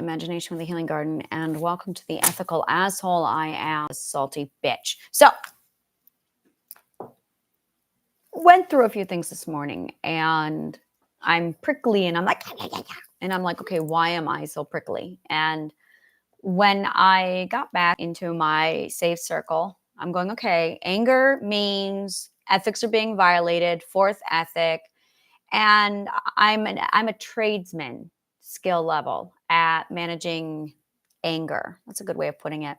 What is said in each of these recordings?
Imagination with the Healing Garden, and welcome to the ethical asshole I am, a salty bitch. So, went through a few things this morning, and I'm prickly, and I'm like, and I'm like, okay, why am I so prickly? And when I got back into my safe circle, I'm going, okay, anger means ethics are being violated, fourth ethic, and I'm a tradesman skill level at managing anger. That's a good way of putting it.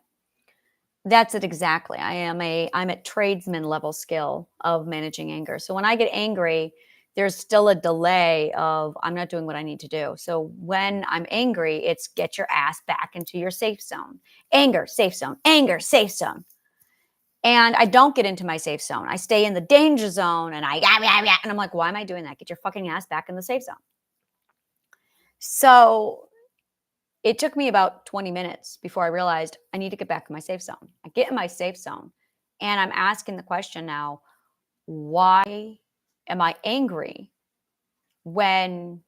That's it exactly. I'm at tradesman level skill of managing anger. So when I get angry, there's still a delay of I'm not doing what I need to do. So when I'm angry, it's get your ass back into your safe zone. Anger, safe zone. Anger, safe zone. And I don't get into my safe zone. I stay in the danger zone and and I'm like, why am I doing that? Get your fucking ass back in the safe zone. So it took me about 20 minutes before I realized I need to get back in my safe zone. I get in my safe zone and I'm asking the question now, why am I angry when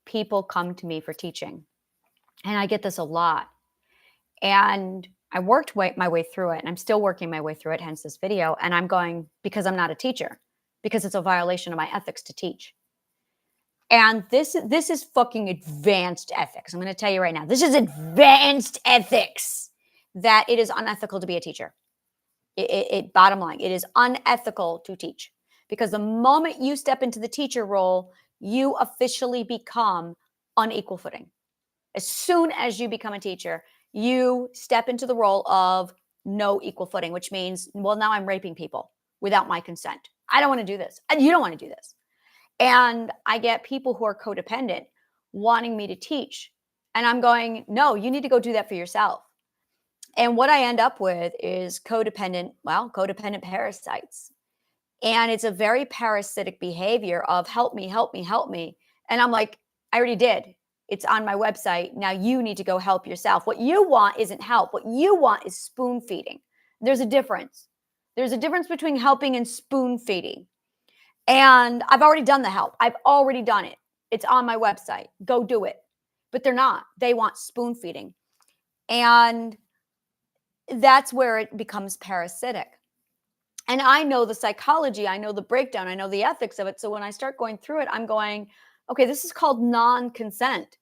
people come to me for teaching? And I get this a lot. And I worked my way through it, and I'm still working my way through it, hence this video. And I'm going, because I'm not a teacher, because it's a violation of my ethics to teach. And this is fucking advanced ethics. I'm going to tell you right now, this is advanced ethics that it is unethical to be a teacher. Bottom line, it is unethical to teach, because the moment you step into the teacher role, you officially become unequal footing. As soon as you become a teacher, you step into the role of no equal footing, which means, well, now I'm raping people without my consent. I don't want to do this. You don't want to do this. And I get people who are codependent wanting me to teach. And I'm going, no, you need to go do that for yourself. And what I end up with is codependent parasites. And it's a very parasitic behavior of help me, help me, help me. And I'm like, I already did. It's on my website. Now you need to go help yourself. What you want isn't help. What you want is spoon feeding. There's a difference. There's a difference between helping and spoon feeding. And I've already done the help. I've already done it. It's on my website. Go do it. But they're not. They want spoon feeding. And that's where it becomes parasitic. And I know the psychology. I know the breakdown. I know the ethics of it. So when I start going through it, I'm going, okay, this is called non-consent.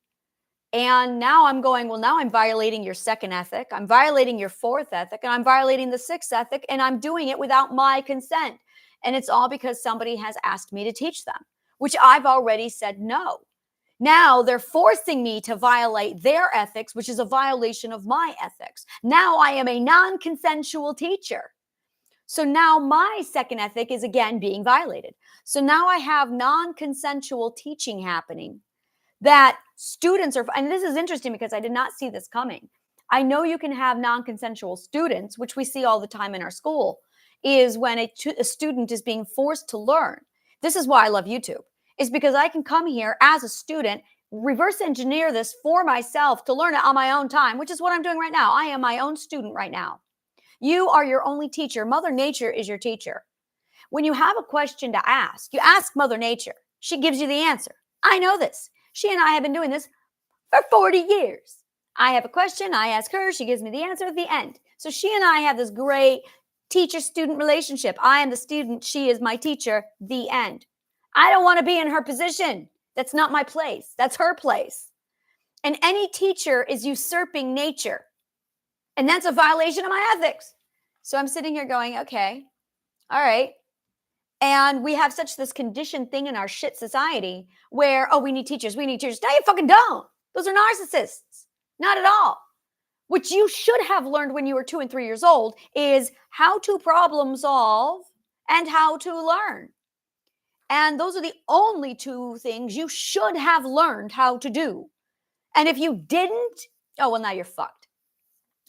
And now I'm going, well, now I'm violating your second ethic. I'm violating your fourth ethic. And I'm violating the sixth ethic. And I'm doing it without my consent. And it's all because somebody has asked me to teach them, which I've already said no. Now they're forcing me to violate their ethics, which is a violation of my ethics. Now I am a non-consensual teacher. So now my second ethic is again being violated. So now I have non-consensual teaching happening that students are, and this is interesting because I did not see this coming. I know you can have non-consensual students, which we see all the time in our school, is when a student is being forced to learn. This is why I love YouTube, is because I can come here as a student, reverse engineer this for myself to learn it on my own time, which is what I'm doing right now. I am my own student right now. You are your only teacher. Mother Nature is your teacher. When you have a question to ask, you ask Mother Nature. She gives you the answer. I know this. She and I have been doing this for 40 years. I have a question, I ask her, she gives me the answer at the end. So she and I have this great teacher-student relationship. I am the student, she is my teacher, the end. I don't want to be in her position. That's not my place. That's her place. And any teacher is usurping nature. And that's a violation of my ethics. So I'm sitting here going, okay, all right. And we have such this conditioned thing in our shit society where, oh, we need teachers. No, you fucking don't. Those are narcissists. Not at all. What you should have learned when you were 2 and 3 years old is how to problem solve and how to learn. And those are the only two things you should have learned how to do. And if you didn't, oh, well, now you're fucked.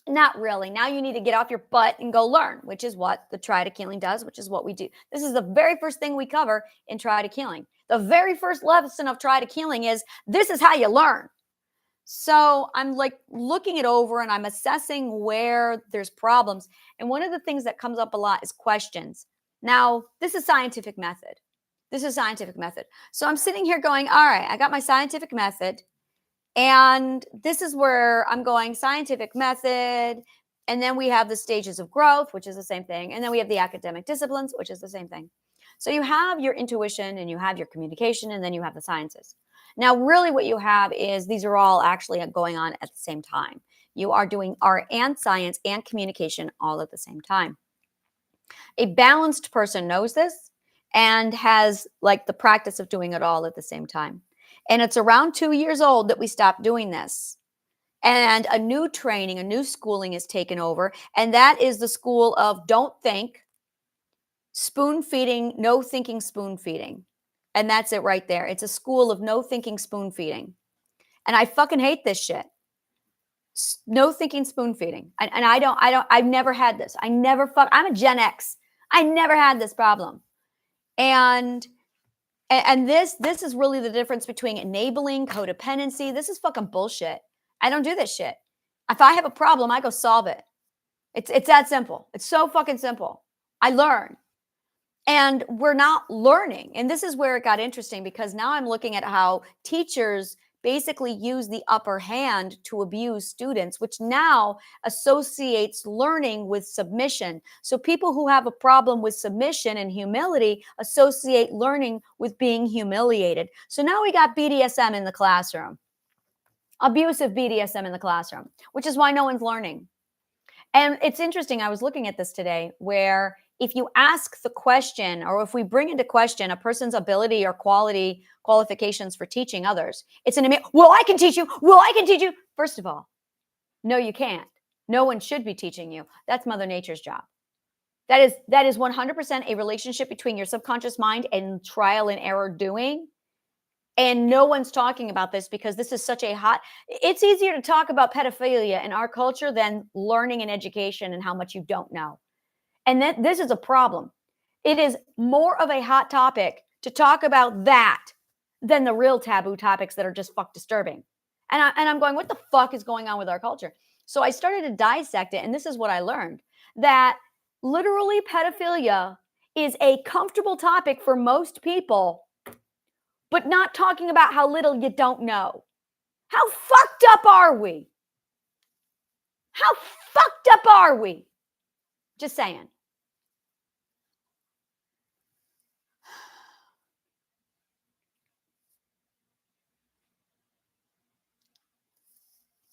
Not really. Now you need to get off your butt and go learn, which is what the Triadic Healing does, which is what we do. This is the very first thing we cover in Triadic Healing. The very first lesson of Triadic Healing is this is how you learn. So I'm like looking it over and I'm assessing where there's problems. And one of the things that comes up a lot is questions. Now, this is scientific method. So I'm sitting here going, all right, I got my scientific method. And this is where I'm going scientific method. And then we have the stages of growth, which is the same thing. And then we have the academic disciplines, which is the same thing. So you have your intuition and you have your communication, and then you have the sciences. Now, really, what you have is these are all actually going on at the same time. You are doing art and science and communication all at the same time. A balanced person knows this and has like the practice of doing it all at the same time. And it's around 2 years old that we stopped doing this. And a new training, a new schooling is taken over. And that is the school of don't think, spoon feeding, no thinking, spoon feeding. And that's it right there. It's a school of no thinking, spoon feeding. And I fucking hate this shit. No thinking, spoon feeding. And I've never had this. I'm a Gen X. I never had this problem. And this is really the difference between enabling, codependency. This is fucking bullshit. I don't do this shit. If I have a problem, I go solve it. It's that simple. It's so fucking simple. I learn. And we're not learning. And this is where it got interesting, because now I'm looking at how teachers basically use the upper hand to abuse students, which now associates learning with submission. So people who have a problem with submission and humility associate learning with being humiliated. So now we got BDSM in the classroom, abusive BDSM in the classroom, which is why no one's learning. And it's interesting. I was looking at this today where if you ask the question, or if we bring into question a person's ability or qualifications for teaching others, it's well, I can teach you. Well, I can teach you. First of all, no, you can't. No one should be teaching you. That's Mother Nature's job. That is 100% a relationship between your subconscious mind and trial and error doing. And no one's talking about this because this is such a it's easier to talk about pedophilia in our culture than learning and education and how much you don't know. And this is a problem. It is more of a hot topic to talk about that than the real taboo topics that are just fuck disturbing. And I'm going, what the fuck is going on with our culture? So I started to dissect it, and this is what I learned, that literally pedophilia is a comfortable topic for most people, but not talking about how little you don't know. How fucked up are we? How fucked up are we? Just saying.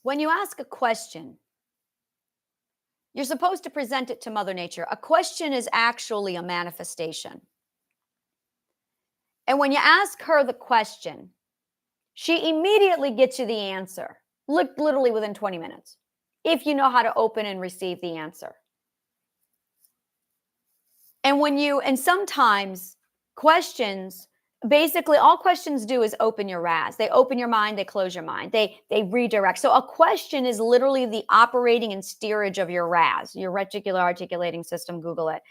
When you ask a question, you're supposed to present it to Mother Nature. A question is actually a manifestation. And when you ask her the question, she immediately gets you the answer, literally within 20 minutes, if you know how to open and receive the answer. And sometimes questions, basically all questions do is open your RAS. They open your mind, they close your mind, they redirect. So a question is literally the operating and steerage of your RAS, your reticular articulating system. Google it.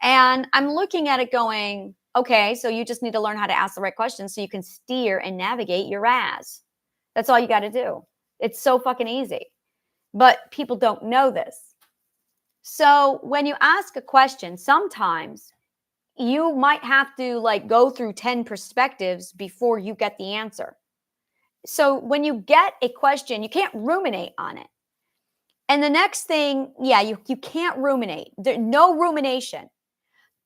And I'm looking at it going, okay, so you just need to learn how to ask the right questions so you can steer and navigate your RAS. That's all you got to do. It's so fucking easy. But people don't know this. So when you ask a question, sometimes you might have to like go through 10 perspectives before you get the answer. So when you get a question, you can't ruminate on it. And the next thing, you can't ruminate. There's no rumination.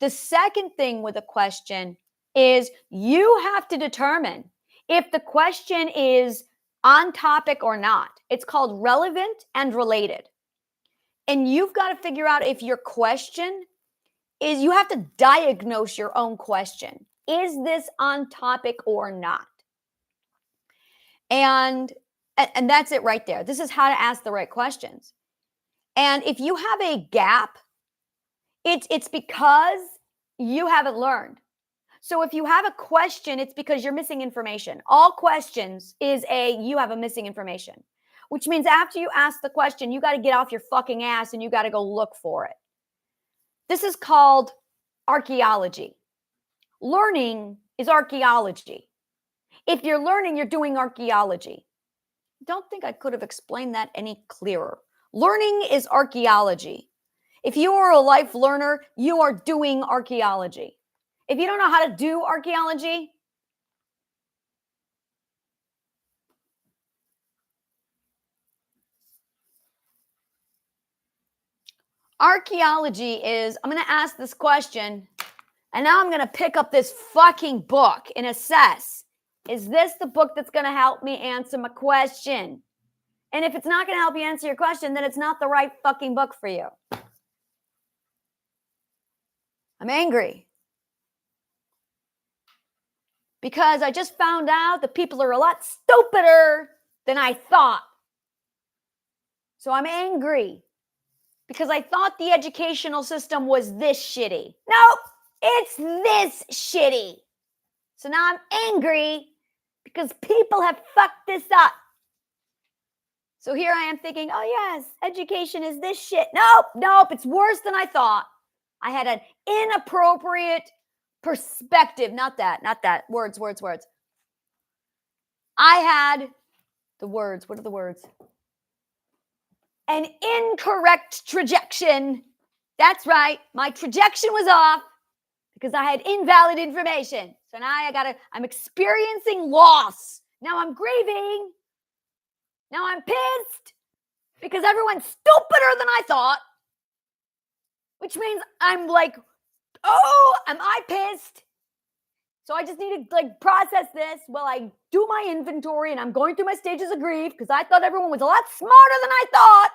The second thing with a question is you have to determine if the question is on topic or not. It's called relevant and related. And you've got to figure out if your question is, you have to diagnose your own question. Is this on topic or not? And that's it right there. This is how to ask the right questions. And if you have a gap, it's because you haven't learned. So if you have a question, it's because you're missing information. All questions is you have a missing information, which means after you ask the question, you got to get off your fucking ass and you got to go look for it. This is called archaeology. Learning is archaeology. If you're learning, you're doing archaeology. Don't think I could have explained that any clearer. Learning is archaeology. If you are a life learner, you are doing archaeology. If you don't know how to do archaeology, Archaeology is, I'm going to ask this question, and now I'm going to pick up this fucking book and assess, is this the book that's going to help me answer my question? And if it's not going to help you answer your question, then it's not the right fucking book for you. I'm angry. Because I just found out that people are a lot stupider than I thought. So I'm angry. Because I thought the educational system was this shitty. Nope, it's this shitty. So now I'm angry because people have fucked this up. So here I am thinking, oh yes, education is this shit. Nope, it's worse than I thought. I had an inappropriate perspective. Not that. Words. I had the words. What are the words? An incorrect trajection. That's right. My trajection was off because I had invalid information. So now I'm experiencing loss. Now I'm grieving. Now I'm pissed because everyone's stupider than I thought. Which means I'm like, oh, am I pissed? So I just need to process this while I do my inventory, and I'm going through my stages of grief because I thought everyone was a lot smarter than I thought,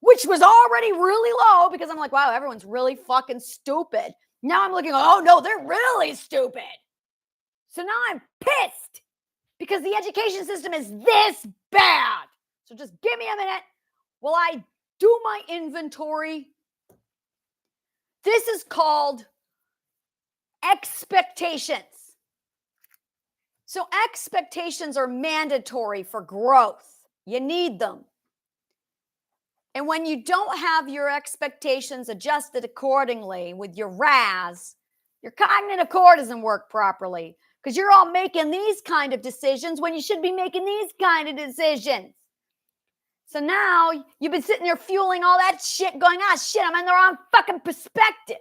which was already really low because I'm like, wow, everyone's really fucking stupid. Now I'm looking, oh no, they're really stupid. So now I'm pissed because the education system is this bad. So just give me a minute while I do my inventory. This is called expectations. So expectations are mandatory for growth. You need them. And when you don't have your expectations adjusted accordingly with your RAS, your cognitive core doesn't work properly because you're all making these kind of decisions when you should be making these kind of decisions. So now you've been sitting there fueling all that shit going, shit, I'm in the wrong fucking perspective.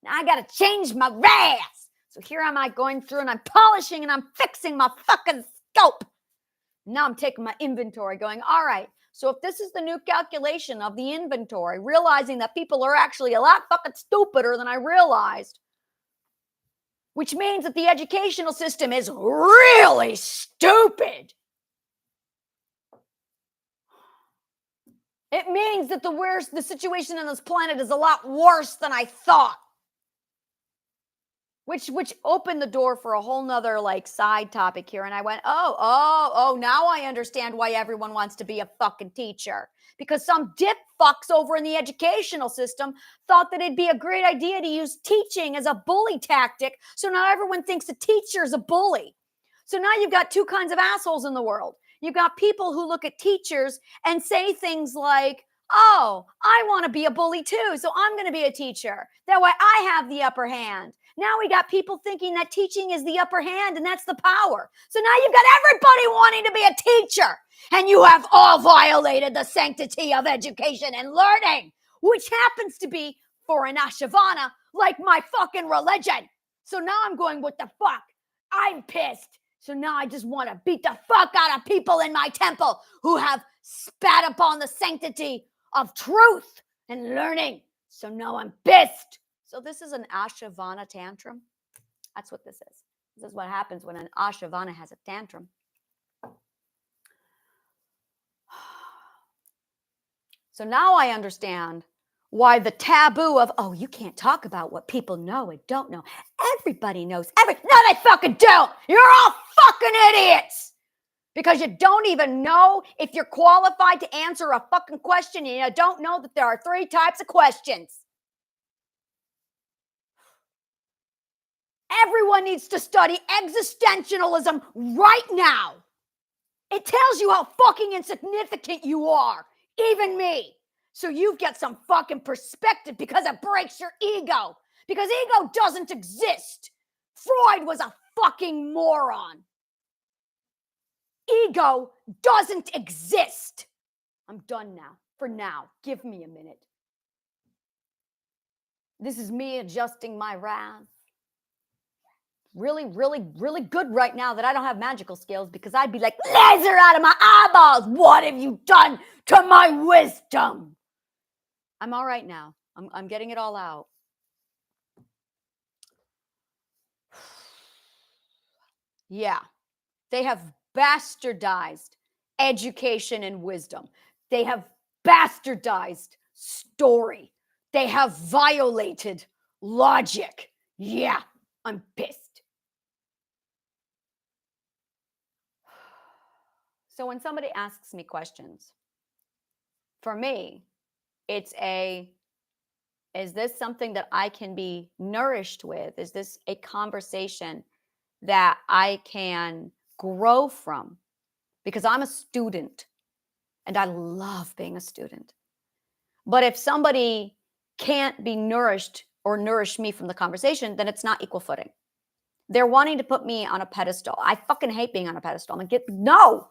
Now I got to change my RAS. So here am I going through and I'm polishing and I'm fixing my fucking scope. Now I'm taking my inventory going, all right. So if this is the new calculation of the inventory, realizing that people are actually a lot fucking stupider than I realized, which means that the educational system is really stupid. It means that the situation on this planet is a lot worse than I thought. Which opened the door for a whole nother side topic here. And I went, oh, now I understand why everyone wants to be a fucking teacher. Because some dip fucks over in the educational system thought that it'd be a great idea to use teaching as a bully tactic. So now everyone thinks a teacher is a bully. So now you've got two kinds of assholes in the world. You've got people who look at teachers and say things like, oh, I want to be a bully too, so I'm going to be a teacher. That way I have the upper hand. Now we got people thinking that teaching is the upper hand and that's the power. So now you've got everybody wanting to be a teacher. And you have all violated the sanctity of education and learning, which happens to be, for an Ashavana, like my fucking religion. So now I'm going, what the fuck? I'm pissed. So now I just want to beat the fuck out of people in my temple who have spat upon the sanctity of truth and learning. So now I'm pissed. So this is an Ashavana tantrum. That's what this is. This is what happens when an Ashavana has a tantrum. So now I understand why the taboo of, oh, you can't talk about what people know and don't know. Everybody knows. No, they fucking don't. You're all fucking idiots. Because you don't even know if you're qualified to answer a fucking question, and you don't know that there are 3 types of questions. Everyone needs to study existentialism right now. It tells you how fucking insignificant you are, even me. So you get some fucking perspective because it breaks your ego. Because ego doesn't exist. Freud was a fucking moron. Ego doesn't exist. I'm done now. For now. Give me a minute. This is me adjusting my wrath. Really, really, really good right now that I don't have magical skills, because I'd be like, laser out of my eyeballs. What have you done to my wisdom? I'm all right now. I'm getting it all out. Yeah. They have bastardized education and wisdom. They have bastardized story. They have violated logic. Yeah, I'm pissed. So when somebody asks me questions, for me, it's is this something that I can be nourished with? Is this a conversation that I can grow from? Because I'm a student and I love being a student. But if somebody can't be nourished or nourish me from the conversation, then it's not equal footing. They're wanting to put me on a pedestal. I fucking hate being on a pedestal. I'm like, no.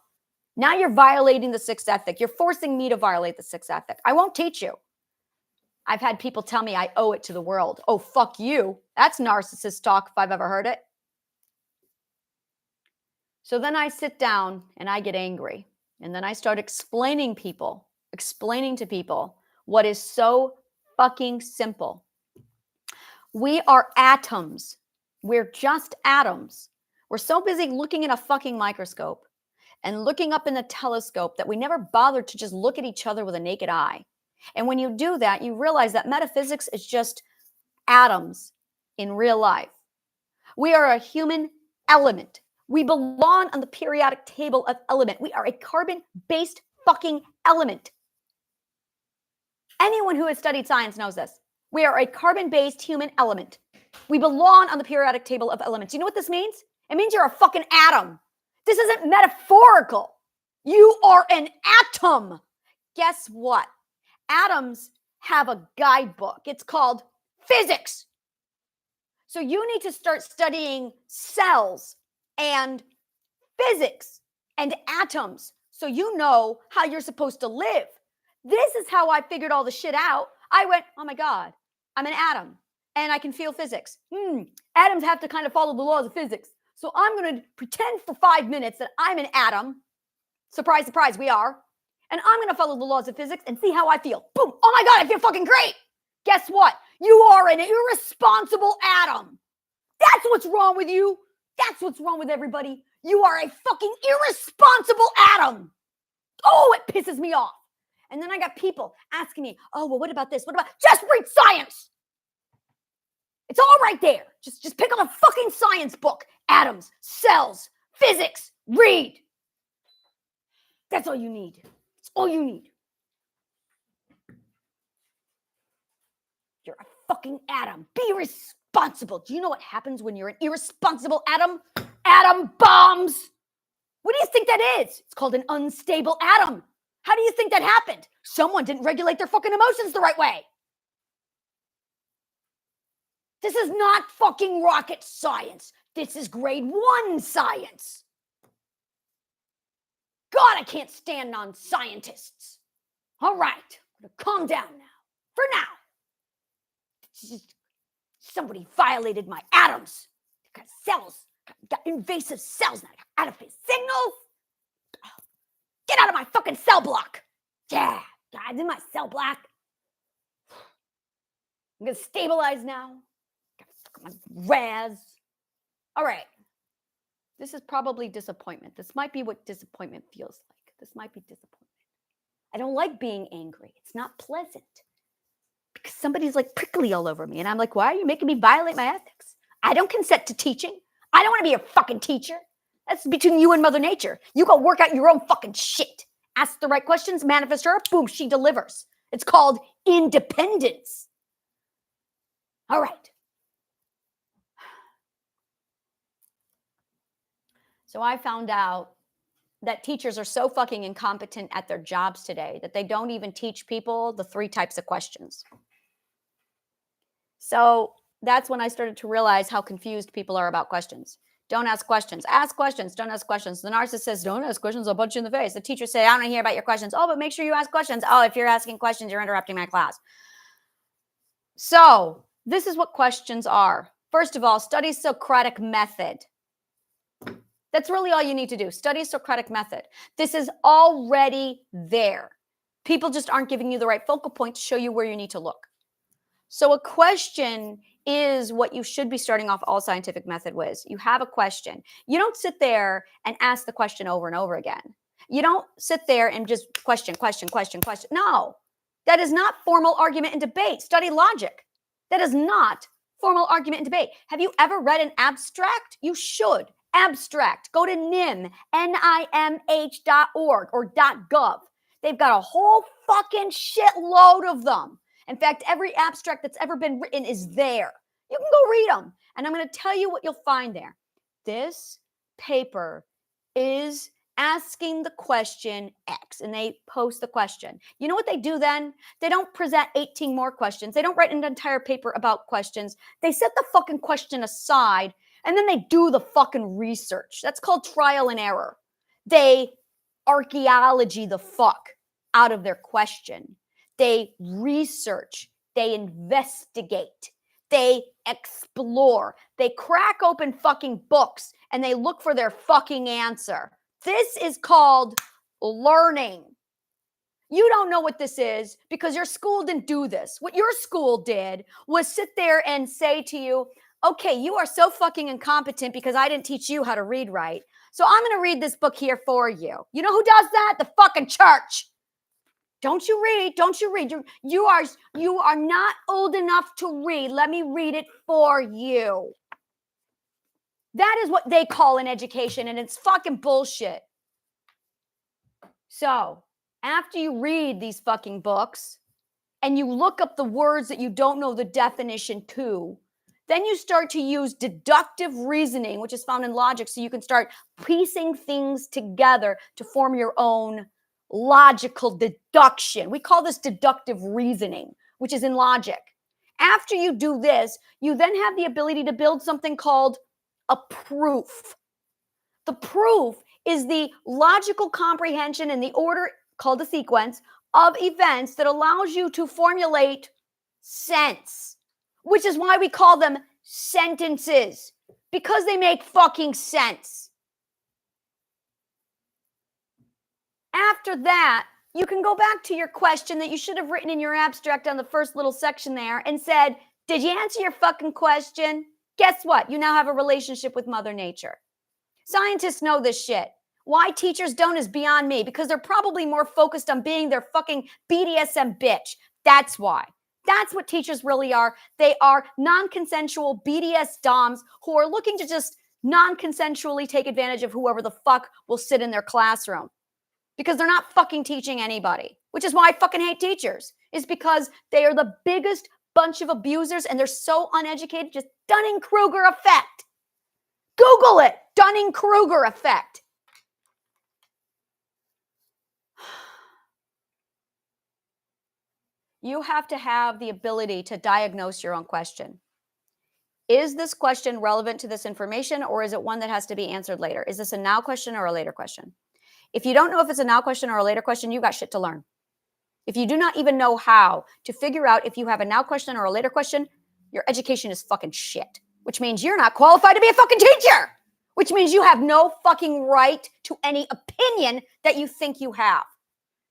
Now you're violating the sixth ethic. You're forcing me to violate the sixth ethic. I won't teach you. I've had people tell me I owe it to the world. Oh, fuck you. That's narcissist talk if I've ever heard it. So then I sit down and I get angry. And then I start explaining to people what is so fucking simple. We are atoms. We're just atoms. We're so busy looking in a fucking microscope and looking up in the telescope that we never bothered to just look at each other with a naked eye. And when you do that, you realize that metaphysics is just atoms in real life. We are a human element. We belong on the periodic table of element. We are a carbon-based fucking element. Anyone who has studied science knows this. We are a carbon-based human element. We belong on the periodic table of elements. You know what this means? It means you're a fucking atom. This isn't metaphorical. You are an atom. Guess what? Atoms have a guidebook. It's called physics. So you need to start studying cells and physics and atoms so you know how you're supposed to live. This is how I figured all the shit out. I went, oh my God, I'm an atom and I can feel physics. Atoms have to kind of follow the laws of physics. So I'm going to pretend for 5 minutes that I'm an atom. Surprise, surprise, we are. And I'm going to follow the laws of physics and see how I feel. Boom. Oh my God, I feel fucking great. Guess what? You are an irresponsible atom. That's what's wrong with you. That's what's wrong with everybody. You are a fucking irresponsible atom. Oh, it pisses me off. And then I got people asking me, oh, well, what about this? What about, just read science. It's all right there. Just pick up a fucking science book. Atoms, cells, physics, read. That's all you need. It's all you need. You're a fucking atom. Be responsible. Do you know what happens when you're an irresponsible atom? Atom bombs. What do you think that is? It's called an unstable atom. How do you think that happened? Someone didn't regulate their fucking emotions the right way. This is not fucking rocket science. This is grade 1 science. God, I can't stand non-scientists. All right, I'm gonna calm down now. For now. Somebody violated my atoms. Got cells. Got invasive cells now. Out of his signals. Get out of my fucking cell block. Yeah, I'm in my cell block. I'm gonna stabilize now. Got my raz. All right. This is probably disappointment. This might be what disappointment feels like. This might be disappointment. I don't like being angry. It's not pleasant. Because somebody's like prickly all over me. And I'm like, why are you making me violate my ethics? I don't consent to teaching. I don't want to be a fucking teacher. That's between you and Mother Nature. You go work out your own fucking shit. Ask the right questions, manifest her, boom, she delivers. It's called independence. All right. So I found out that teachers are so fucking incompetent at their jobs today that they don't even teach people the 3 types of questions. So that's when I started to realize how confused people are about questions. Don't ask questions. Ask questions. Don't ask questions. The narcissist says, don't ask questions. I'll punch you in the face. The teacher say, I don't want to hear about your questions. Oh, but make sure you ask questions. Oh, if you're asking questions, you're interrupting my class. So this is what questions are. First of all, study Socratic method. That's really all you need to do. Study Socratic method. This is already there. People just aren't giving you the right focal point to show you where you need to look. So a question is what you should be starting off all scientific method with. You have a question. You don't sit there and ask the question over and over again. You don't sit there and just question. No, that is not formal argument and debate. Study logic. That is not formal argument and debate. Have you ever read an abstract? You should. Abstract. Go to nimh.org or .gov. They've got a whole fucking shitload of them. In fact, every abstract that's ever been written is there. You can go read them. And I'm going to tell you what you'll find there. This paper is asking the question X, and they post the question. You know what they do then? They don't present 18 more questions. They don't write an entire paper about questions. They set the fucking question aside, and then they do the fucking research. That's called trial and error. They archaeology the fuck out of their question. They research, they investigate, they explore, they crack open fucking books and they look for their fucking answer. This is called learning. You don't know what this is because your school didn't do this. What your school did was sit there and say to you, okay, you are so fucking incompetent because I didn't teach you how to read right. So I'm going to read this book here for you. You know who does that? The fucking church. Don't you read? Don't you read? You are not old enough to read. Let me read it for you. That is what they call an education, and it's fucking bullshit. So, after you read these fucking books and you look up the words that you don't know the definition to, then you start to use deductive reasoning, which is found in logic, so you can start piecing things together to form your own logical deduction. We call this deductive reasoning, which is in logic. After you do this, you then have the ability to build something called a proof. The proof is the logical comprehension in the order called a sequence of events that allows you to formulate sense, which is why we call them sentences, because they make fucking sense. After that, you can go back to your question that you should have written in your abstract on the first little section there and said, did you answer your fucking question? Guess what? You now have a relationship with Mother Nature. Scientists know this shit. Why teachers don't is beyond me, because they're probably more focused on being their fucking BDSM bitch. That's why. That's what teachers really are. They are non-consensual BDS doms who are looking to just non-consensually take advantage of whoever the fuck will sit in their classroom. Because they're not fucking teaching anybody, which is why I fucking hate teachers, is because they are the biggest bunch of abusers and they're so uneducated, just Dunning-Kruger effect. Google it, Dunning-Kruger effect. You have to have the ability to diagnose your own question. Is this question relevant to this information, or is it one that has to be answered later? Is this a now question or a later question? If you don't know if it's a now question or a later question, you got shit to learn. If you do not even know how to figure out if you have a now question or a later question, your education is fucking shit, which means you're not qualified to be a fucking teacher, which means you have no fucking right to any opinion that you think you have,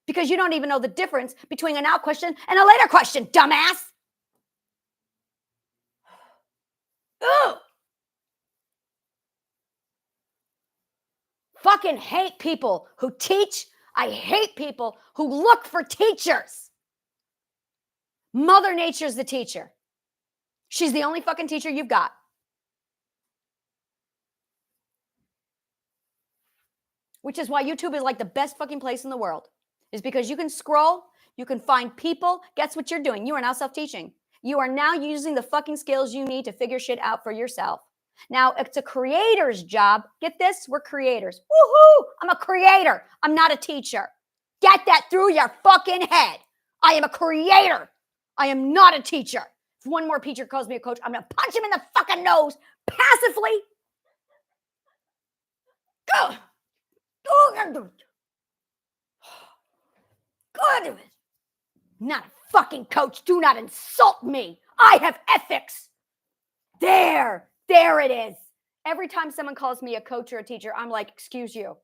because you don't even know the difference between a now question and a later question, dumbass. Ugh. Fucking hate people who teach. I hate people who look for teachers. Mother Nature's the teacher. She's the only fucking teacher you've got. Which is why YouTube is like the best fucking place in the world. Is because you can scroll, you can find people. Guess what you're doing? You are now self-teaching. You are now using the fucking skills you need to figure shit out for yourself. Now, it's a creator's job. Get this? We're creators. Woohoo! I'm a creator. I'm not a teacher. Get that through your fucking head. I am a creator. I am not a teacher. If one more teacher calls me a coach, I'm going to punch him in the fucking nose passively. Go. Good. Not a fucking coach. Do not insult me. I have ethics. There it is. Every time someone calls me a coach or a teacher, I'm like, excuse you.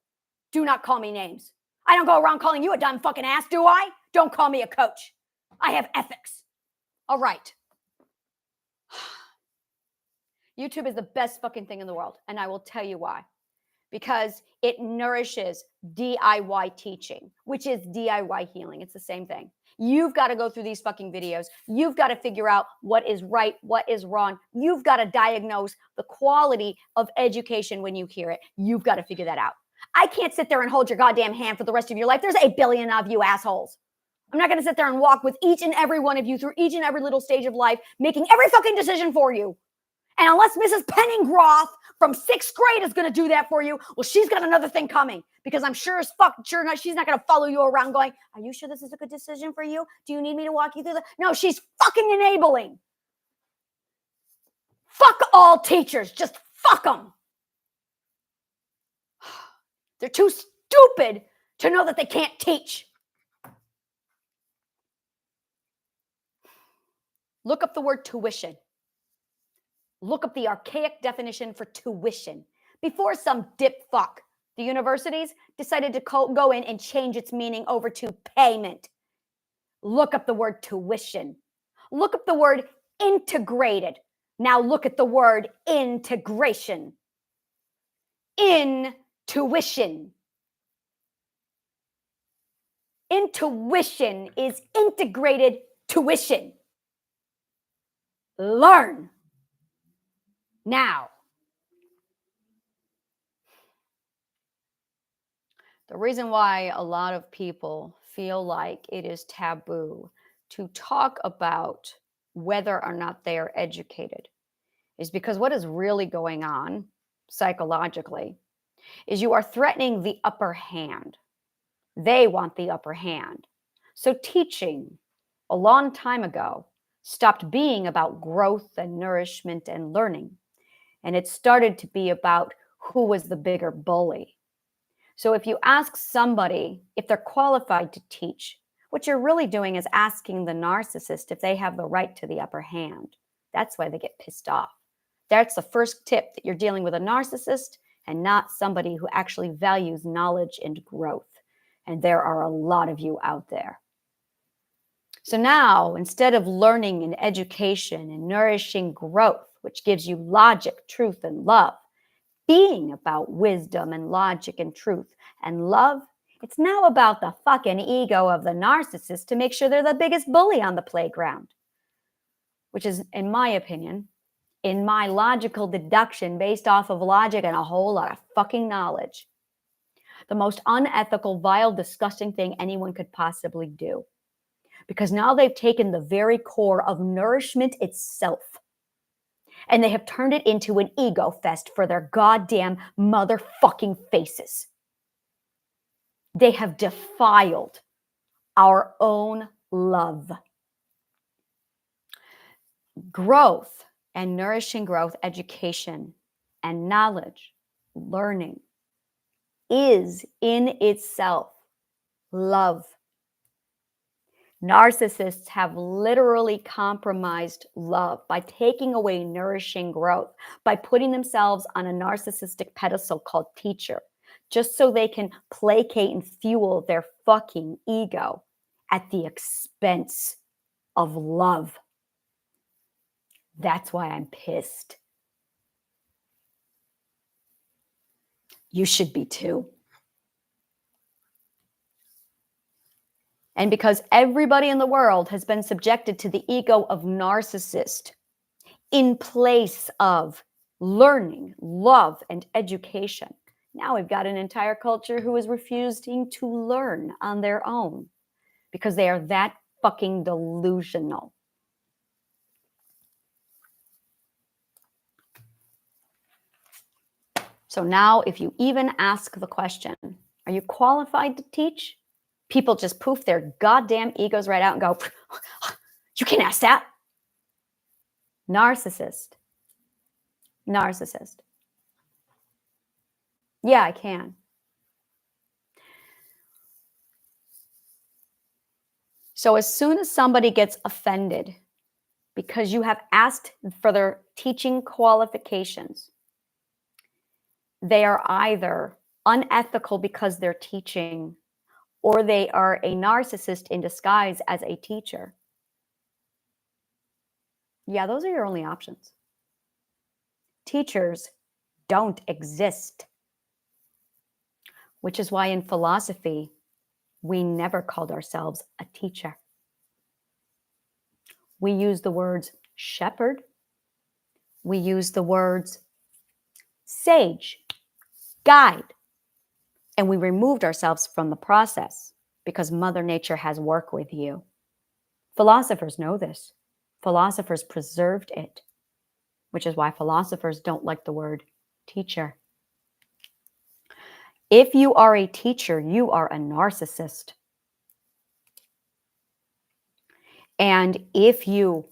Do not call me names. I don't go around calling you a dumb fucking ass, do I? Don't call me a coach. I have ethics. All right. YouTube is the best fucking thing in the world. And I will tell you why. Because it nourishes DIY teaching, which is DIY healing. It's the same thing. You've got to go through these fucking videos. You've got to figure out what is right, what is wrong. You've got to diagnose the quality of education when you hear it. You've got to figure that out. I can't sit there and hold your goddamn hand for the rest of your life. There's 8 billion of you assholes. I'm not going to sit there and walk with each and every one of you through each and every little stage of life, making every fucking decision for you. And unless Mrs. Penningroth from 6th grade is going to do that for you, well, she's got another thing coming, because I'm sure as fuck, sure enough, she's not going to follow you around going, are you sure this is a good decision for you? Do you need me to walk you through the... No, she's fucking enabling. Fuck all teachers. Just fuck them. They're too stupid to know that they can't teach. Look up the word tuition. Look up the archaic definition for tuition before some dip fuck, the universities, decided to go in and change its meaning over to payment. Look up the word tuition. Look up the word integrated. Now look at the word integration. Intuition. Intuition is integrated tuition. Learn. Now, the reason why a lot of people feel like it is taboo to talk about whether or not they are educated is because what is really going on psychologically is you are threatening the upper hand. They want the upper hand. So teaching a long time ago stopped being about growth and nourishment and learning. And it started to be about who was the bigger bully. So if you ask somebody if they're qualified to teach, what you're really doing is asking the narcissist if they have the right to the upper hand. That's why they get pissed off. That's the first tip, that you're dealing with a narcissist and not somebody who actually values knowledge and growth. And there are a lot of you out there. So now, instead of learning and education and nourishing growth, which gives you logic, truth, and love, being about wisdom and logic and truth and love, it's now about the fucking ego of the narcissist to make sure they're the biggest bully on the playground. Which is, in my opinion, in my logical deduction based off of logic and a whole lot of fucking knowledge, the most unethical, vile, disgusting thing anyone could possibly do. Because now they've taken the very core of nourishment itself and they have turned it into an ego fest for their goddamn motherfucking faces. They have defiled our own love. Growth and nourishing growth, education and knowledge, learning is in itself love. Narcissists have literally compromised love by taking away nourishing growth, by putting themselves on a narcissistic pedestal called teacher, just so they can placate and fuel their fucking ego at the expense of love. That's why I'm pissed. You should be too. And because everybody in the world has been subjected to the ego of narcissist in place of learning, love, and education, now we've got an entire culture who is refusing to learn on their own because they are that fucking delusional. So now if you even ask the question, are you qualified to teach? People just poof their goddamn egos right out and go, you can't ask that. Narcissist. Narcissist. Yeah, I can. So as soon as somebody gets offended because you have asked for their teaching qualifications, they are either unethical because they're teaching, or they are a narcissist in disguise as a teacher. Yeah, those are your only options. Teachers don't exist, which is why in philosophy, we never called ourselves a teacher. We use the words shepherd. We use the words sage, guide, and we removed ourselves from the process because Mother Nature has work with you. Philosophers know this. Philosophers preserved it, which is why philosophers don't like the word teacher. If you are a teacher, you are a narcissist. And if you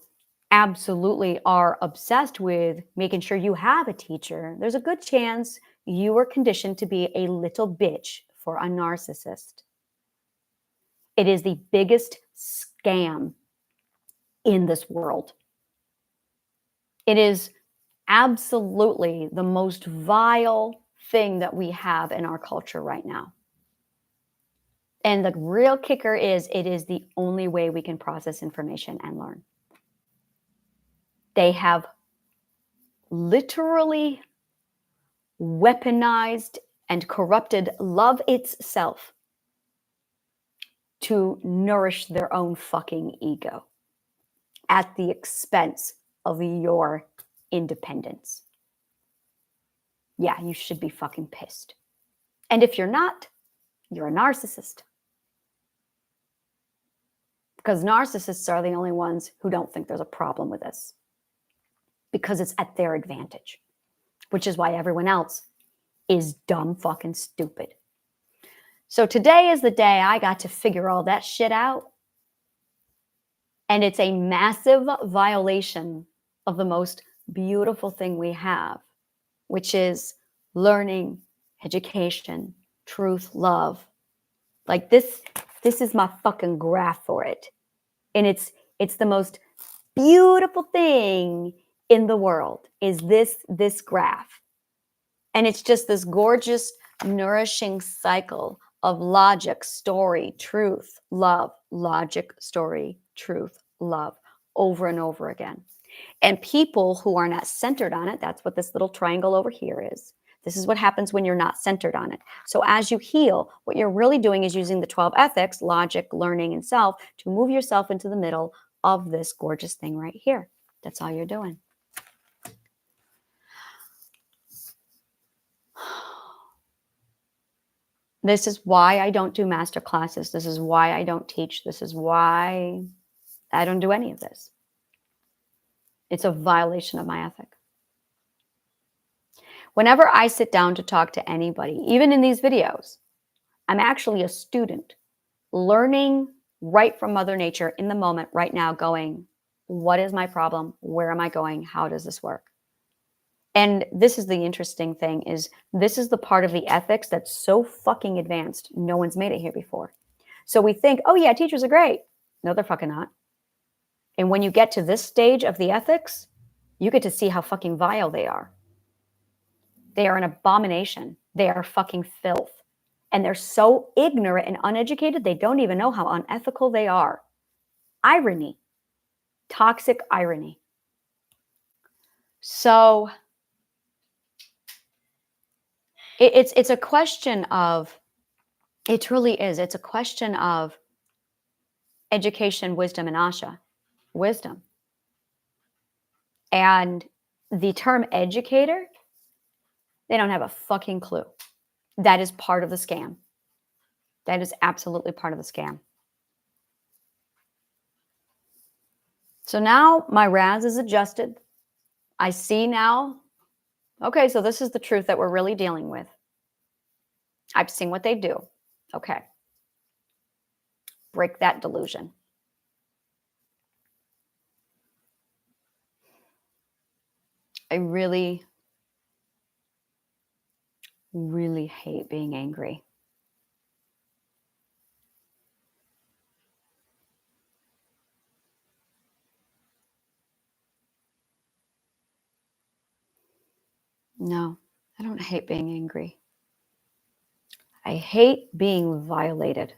absolutely are obsessed with making sure you have a teacher, there's a good chance you were conditioned to be a little bitch for a narcissist. It is the biggest scam in this world. It is absolutely the most vile thing that we have in our culture right now. And the real kicker is it is the only way we can process information and learn. They have literally weaponized and corrupted love itself to nourish their own fucking ego at the expense of your independence. Yeah, you should be fucking pissed. And if you're not, you're a narcissist. Because narcissists are the only ones who don't think there's a problem with this. Because it's at their advantage. Which is why everyone else is dumb fucking stupid. So today is the day I got to figure all that shit out. And it's a massive violation of the most beautiful thing we have, which is learning, education, truth, love. Like this is my fucking graph for it. And it's the most beautiful thing in the world is this graph. And it's just this gorgeous, nourishing cycle of logic, story, truth, love, logic, story, truth, love, over and over again. And people who are not centered on it, that's what this little triangle over here is. This is what happens when you're not centered on it. So as you heal, what you're really doing is using the 12 ethics, logic, learning, and self, to move yourself into the middle of this gorgeous thing right here. That's all you're doing. This is why I don't do master classes. This is why I don't teach. This is why I don't do any of this. It's a violation of my ethic. Whenever I sit down to talk to anybody, even in these videos, I'm actually a student learning right from Mother Nature in the moment right now, going, what is my problem? Where am I going? How does this work? And this is the interesting thing, is this is the part of the ethics that's so fucking advanced. No one's made it here before. So we think, oh yeah, teachers are great. No, they're fucking not. And when you get to this stage of the ethics, you get to see how fucking vile they are. They are an abomination. They are fucking filth. And they're so ignorant and uneducated, they don't even know how unethical they are. Irony. Toxic irony. So it's a question of, it truly is, it's a question of education, wisdom, and Asha. Wisdom. And the term educator, they don't have a fucking clue. That is part of the scam. That is absolutely part of the scam. So now my RAS is adjusted. I see now, okay, so this is the truth that we're really dealing with. I've seen what they do. Okay. Break that delusion. I really, really hate being angry. No, I don't hate being angry. I hate being violated.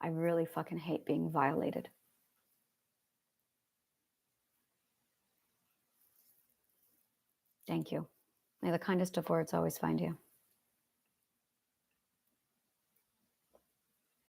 I really fucking hate being violated. Thank you. May the kindest of words always find you.